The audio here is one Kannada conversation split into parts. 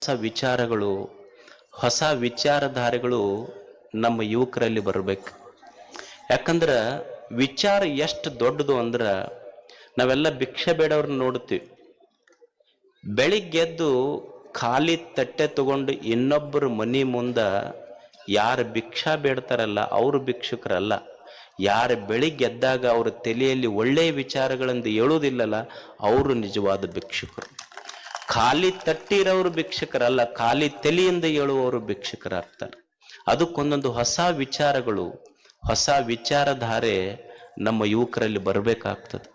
ಹೊಸ ವಿಚಾರಗಳು, ಹೊಸ ವಿಚಾರಧಾರೆಗಳು ನಮ್ಮ ಯುವಕರಲ್ಲಿ ಬರಬೇಕು. ಯಾಕಂದ್ರೆ ವಿಚಾರ ಎಷ್ಟು ದೊಡ್ಡದು ಅಂದ್ರೆ ನಾವೆಲ್ಲ ಭಿಕ್ಷೆ ಬೇಡವ್ರನ್ನ ನೋಡ್ತೀವಿ. ಬೆಳಿಗ್ಗೆದ್ದು ಖಾಲಿ ತಟ್ಟೆ ತಗೊಂಡು ಇನ್ನೊಬ್ಬರು ಮನಿ ಮುಂದ ಯಾರು ಭಿಕ್ಷಾ ಬೇಡ್ತಾರಲ್ಲ ಅವರು ಭಿಕ್ಷುಕರಲ್ಲ. ಯಾರು ಬೆಳಿಗ್ಗೆ ಎದ್ದಾಗ ಅವರ ತಲೆಯಲ್ಲಿ ಒಳ್ಳೆಯ ವಿಚಾರಗಳಿಂದ ಹೇಳುವುದಿಲ್ಲಲ್ಲ ಅವರು ನಿಜವಾದ ಭಿಕ್ಷುಕರು. ಖಾಲಿ ತಟ್ಟಿರೋರು ಭಿಕ್ಷುಕರಲ್ಲ, ಖಾಲಿ ತಲೆಯಿಂದ ಹೇಳುವವರು ಭಿಕ್ಷುಕರಾಗ್ತಾರೆ. ಅದಕ್ಕೊಂದೊಂದು ಹೊಸ ವಿಚಾರಗಳು, ಹೊಸ ವಿಚಾರಧಾರೆ ನಮ್ಮ ಯುವಕರಲ್ಲಿ ಬರಬೇಕಾಗ್ತದೆ.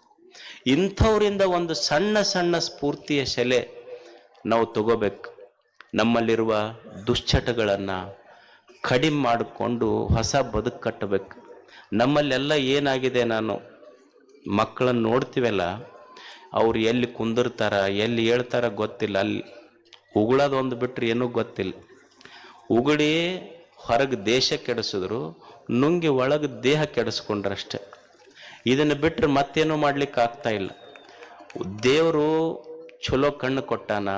ಇಂಥವರಿಂದ ಒಂದು ಸಣ್ಣ ಸಣ್ಣ ಸ್ಫೂರ್ತಿಯ ಸೆಲೆ ನಾವು ತಗೋಬೇಕು. ನಮ್ಮಲ್ಲಿರುವ ದುಶ್ಚಟಗಳನ್ನು ಕಡಿಮೆ ಮಾಡಿಕೊಂಡು ಹೊಸ ಬದುಕು ಕಟ್ಟಬೇಕು. ನಮ್ಮಲ್ಲೆಲ್ಲ ಏನಾಗಿದೆ, ನಾನು ಮಕ್ಕಳನ್ನು ನೋಡ್ತೀವಲ್ಲ, ಅವ್ರು ಎಲ್ಲಿ ಕುಂದಿರ್ತಾರ ಎಲ್ಲಿ ಹೇಳ್ತಾರ ಗೊತ್ತಿಲ್ಲ. ಅಲ್ಲಿ ಉಗುಳೋದೊಂದು ಬಿಟ್ಟರೆ ಏನೂ ಗೊತ್ತಿಲ್ಲ. ಉಗುಳಿ ಹೊರಗೆ ದೇಶ ಕೆಡಿಸಿದ್ರು, ನುಂಗಿ ಒಳಗೆ ದೇಹ ಕೆಡಿಸ್ಕೊಂಡ್ರಷ್ಟೆ. ಇದನ್ನು ಬಿಟ್ಟರೆ ಮತ್ತೇನೂ ಮಾಡ್ಲಿಕ್ಕೆ ಆಗ್ತಾ ಇಲ್ಲ. ದೇವರು ಚಲೋ ಕಣ್ಣು ಕೊಟ್ಟಾನ,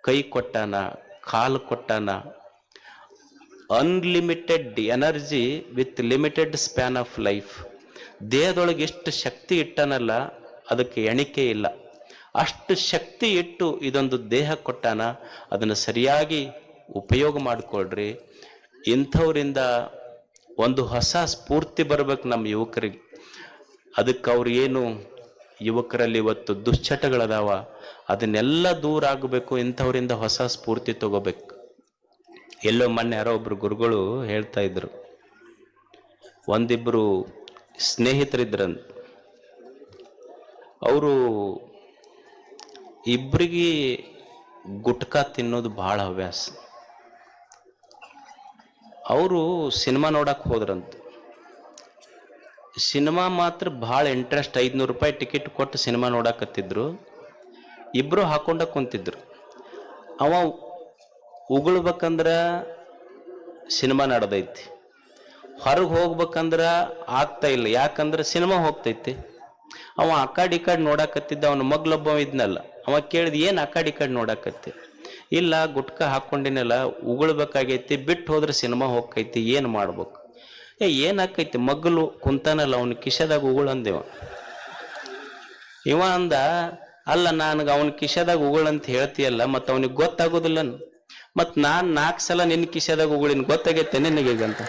ಕೈ ಕೊಟ್ಟಾನ, ಕಾಲು ಕೊಟ್ಟಾನ. Unlimited energy with limited span of life. ದೇಹದೊಳಗೆ ಎಷ್ಟು ಶಕ್ತಿ ಇಟ್ಟಾನಲ್ಲ ಅದಕ್ಕೆ ಎಣಿಕೆ ಇಲ್ಲ. ಅಷ್ಟು ಶಕ್ತಿ ಇಟ್ಟು ಇದೊಂದು ದೇಹ ಕೊಟ್ಟಾನ, ಅದನ್ನು ಸರಿಯಾಗಿ ಉಪಯೋಗ ಮಾಡಿಕೊಳ್ರಿ. ಇಂಥವರಿಂದ ಒಂದು ಹೊಸ ಸ್ಫೂರ್ತಿ ಬರ್ಬೇಕು ನಮ್ಮ ಯುವಕರಿಗೆ. ಅದಕ್ಕೆ ಅವ್ರು ಏನು ಯುವಕರಲ್ಲಿ ಇವತ್ತು ದುಶ್ಚಟಗಳದಾವ ಅದನ್ನೆಲ್ಲ ದೂರ ಆಗಬೇಕು. ಇಂಥವರಿಂದ ಹೊಸ ಸ್ಫೂರ್ತಿ ತಗೋಬೇಕು. ಎಲ್ಲೋ ಮೊನ್ನೆ ಯಾರೋ ಒಬ್ರು ಗುರುಗಳು ಹೇಳ್ತಾ ಇದ್ರು, ಒಂದಿಬ್ರು ಸ್ನೇಹಿತರಿದ್ರಂತ. ಅವರು ಇಬ್ಬರಿಗೆ ಗುಟ್ಕಾ ತಿನ್ನೋದು ಬಹಳ ಹವ್ಯಾಸ. ಅವರು ಸಿನಿಮಾ ನೋಡಕ್ ಹೋದ್ರಂತ. ಸಿನಿಮಾ ಮಾತ್ರ ಬಹಳ ಇಂಟ್ರೆಸ್ಟ್, 500 ರೂಪಾಯಿ ಟಿಕೆಟ್ ಕೊಟ್ಟು ಸಿನಿಮಾ ನೋಡಕತ್ತಿದ್ರು. ಇಬ್ರು ಹಾಕೊಂಡ ಕುಂತಿದ್ರು. ಅವ ಉಗುಳ್ಬೇಕಂದ್ರ ಸಿನಿಮಾ ನಡೆದೈತಿ, ಹೊರಗೆ ಹೋಗ್ಬೇಕಂದ್ರ ಆಗ್ತಾ ಇಲ್ಲ. ಯಾಕಂದ್ರೆ ಸಿನಿಮಾ ಹೋಗ್ತೈತಿ. ಅವ ಆ ಕಡೆ ಈ ಕಡೆ ನೋಡಕತ್ತಿದ್ದ. ಅವನ ಮಗ್ಲೊಬ್ಬ ಇದ್ನಲ್ಲ, ಅವ ಕೇಳಿದ, ಏನು ಆ ಕಡೆ ಈ ಕಡೆ ನೋಡಕತ್ತಿ? ಇಲ್ಲ, ಗುಟ್ಕಾ ಹಾಕೊಂಡಿನಲ್ಲ, ಉಗುಳ್ಬೇಕಾಗೈತಿ, ಬಿಟ್ಟು ಹೋದ್ರೆ ಸಿನಿಮಾ ಹೋಗ್ತೈತಿ, ಏನು ಮಾಡ್ಬೇಕು? ಏನಾಕೈತಿ? ಮಗ್ಲು ಕುಂತಾನಲ್ಲ, ಅವನ ಕಿಶೆದಾಗ ಉಗುಳಂದೇವ. ಇವ ಅಂದ, ಅಲ್ಲ, ನನಗೆ ಅವನ ಕಿಶೆದಾಗ ಉಗುಳಂತ ಹೇಳ್ತೀಯಲ್ಲ, ಮತ್ತು ಅವನಿಗೆ ಗೊತ್ತಾಗೋದಿಲ್ಲ. ಮತ್ತು ನಾನು 4 ಸಲ ನಿನ್ನ ಕಿಶೆದಾಗ ಉಗುಳಿನ, ಗೊತ್ತಾಗೈತೆ ನಿನಗೀಗಂತ?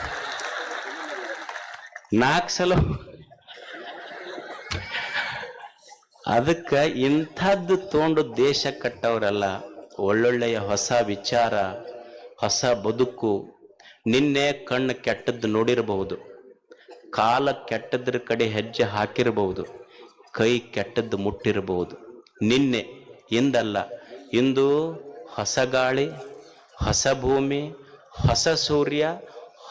4 ಸಲ. ಅದಕ್ಕೆ ಇಂಥದ್ದು ತೊಗೊಂಡು ದೇಶ ಕಟ್ಟವರಲ್ಲ. ಒಳ್ಳೊಳ್ಳೆಯ ಹೊಸ ವಿಚಾರ, ಹೊಸ ಬದುಕು. ನಿನ್ನೆ ಕಣ್ಣು ಕೆಟ್ಟದ್ದು ನೋಡಿರಬಹುದು, ಕಾಲ ಕೆಟ್ಟದ್ರ ಕಡೆ ಹೆಜ್ಜೆ ಹಾಕಿರಬಹುದು, ಕೈ ಕೆಟ್ಟದ್ದು ಮುಟ್ಟಿರಬಹುದು. ನಿನ್ನೆ ಇಂದಲ್ಲ, ಇಂದು ಹೊಸ ಗಾಳಿ, ಹೊಸ ಭೂಮಿ, ಹೊಸ ಸೂರ್ಯ,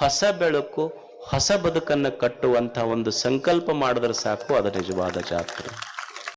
ಹೊಸ ಬೆಳಕು, ಹೊಸ ಬದುಕನ್ನು ಕಟ್ಟುವಂಥ ಒಂದು ಸಂಕಲ್ಪ ಮಾಡಿದ್ರೆ ಸಾಕು. ಅದು ನಿಜವಾದ ಜಾತ್ರೆ.